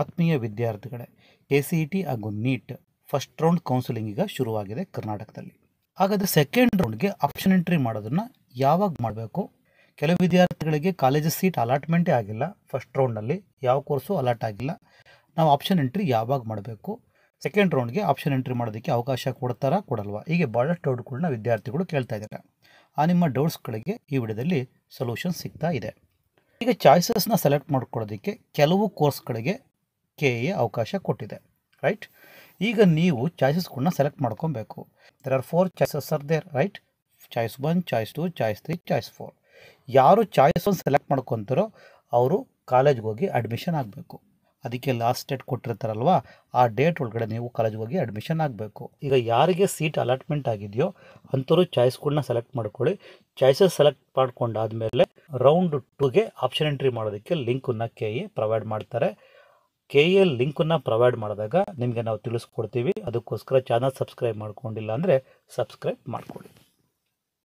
ಆತ್ಮೀಯ ವಿದ್ಯಾರ್ಥಿಗಳೇ, KCET ಹಾಗೂ ನೀಟ್ ಫಸ್ಟ್ ರೌಂಡ್ ಕೌನ್ಸಿಲಿಂಗ್ ಈಗ ಶುರುವಾಗಿದೆ ಕರ್ನಾಟಕದಲ್ಲಿ. ಹಾಗಾದರೆ ಸೆಕೆಂಡ್ ರೌಂಡ್ಗೆ ಆಪ್ಷನ್ ಎಂಟ್ರಿ ಮಾಡೋದನ್ನು ಯಾವಾಗ ಮಾಡಬೇಕು? ಕೆಲವು ವಿದ್ಯಾರ್ಥಿಗಳಿಗೆ ಕಾಲೇಜಸ್ ಸೀಟ್ ಅಲಾಟ್ಮೆಂಟೇ ಆಗಿಲ್ಲ, ಫಸ್ಟ್ ರೌಂಡ್ನಲ್ಲಿ ಯಾವ ಕೋರ್ಸು ಅಲಾಟ್ ಆಗಿಲ್ಲ. ನಾವು ಆಪ್ಷನ್ ಎಂಟ್ರಿ ಯಾವಾಗ ಮಾಡಬೇಕು? ಸೆಕೆಂಡ್ ರೌಂಡ್ಗೆ ಆಪ್ಷನ್ ಎಂಟ್ರಿ ಮಾಡೋದಕ್ಕೆ ಅವಕಾಶ ಕೊಡ್ತಾರಾ ಕೊಡಲ್ವಾ? ಹೀಗೆ ಭಾಳಷ್ಟು ಡೌಟ್ಗಳನ್ನ ವಿದ್ಯಾರ್ಥಿಗಳು ಕೇಳ್ತಾ ಇದ್ದಾರೆ. ಆ ನಿಮ್ಮ ಡೌಟ್ಸ್ಗಳಿಗೆ ಈ ವಿಡಿಯೋದಲ್ಲಿ ಸೊಲ್ಯೂಷನ್ ಸಿಗ್ತಾ ಇದೆ. ಈಗ ಚಾಯ್ಸಸ್ನ ಸೆಲೆಕ್ಟ್ ಮಾಡ್ಕೊಳ್ಳೋದಕ್ಕೆ ಕೆಲವು ಕೋರ್ಸ್ಗಳಿಗೆ KA ಅವಕಾಶ ಕೊಟ್ಟಿದೆ, ರೈಟ್? ಈಗ ನೀವು ಚಾಯ್ಸಸ್ಗಳನ್ನ ಸೆಲೆಕ್ಟ್ ಮಾಡ್ಕೊಬೇಕು. There are 4 choices are there, right? Choice 1, choice 2, choice 3, choice 4. ಯಾರು ಚಾಯ್ಸ್ 1 ಸೆಲೆಕ್ಟ್ ಮಾಡ್ಕೊತಾರೋ ಅವರು ಕಾಲೇಜ್ಗೆ ಹೋಗಿ ಅಡ್ಮಿಷನ್ ಆಗಬೇಕು. ಅದಕ್ಕೆ ಲಾಸ್ಟ್ ಡೇಟ್ ಕೊಟ್ಟಿರ್ತಾರಲ್ವ, ಆ ಡೇಟ್ ಒಳಗಡೆ ನೀವು ಕಾಲೇಜ್ಗೆ ಹೋಗಿ ಅಡ್ಮಿಷನ್ ಆಗಬೇಕು. ಈಗ ಯಾರಿಗೆ ಸೀಟ್ ಅಲಾಟ್ಮೆಂಟ್ ಆಗಿದೆಯೋ ಅಂಥವ್ರು ಚಾಯ್ಸ್ಗಳನ್ನ ಸೆಲೆಕ್ಟ್ ಮಾಡ್ಕೊಳ್ಳಿ. ಚಾಯ್ಸಸ್ ಸೆಲೆಕ್ಟ್ ಮಾಡ್ಕೊಂಡಾದಮೇಲೆ ರೌಂಡ್ 2ಗೆ ಆಪ್ಷನ್ ಎಂಟ್ರಿ ಮಾಡೋದಕ್ಕೆ ಲಿಂಕನ್ನು KA ಪ್ರೊವೈಡ್ ಮಾಡ್ತಾರೆ. KA ಲಿಂಕನ್ನು ಪ್ರೊವೈಡ್ ಮಾಡಿದಾಗ ನಿಮಗೆ ನಾವು ತಿಳಿಸ್ಕೊಡ್ತೀವಿ. ಅದಕ್ಕೋಸ್ಕರ ಚಾನಲ್ ಸಬ್ಸ್ಕ್ರೈಬ್ ಮಾಡ್ಕೊಂಡಿಲ್ಲ ಅಂದರೆ ಸಬ್ಸ್ಕ್ರೈಬ್ ಮಾಡ್ಕೊಳ್ಳಿ.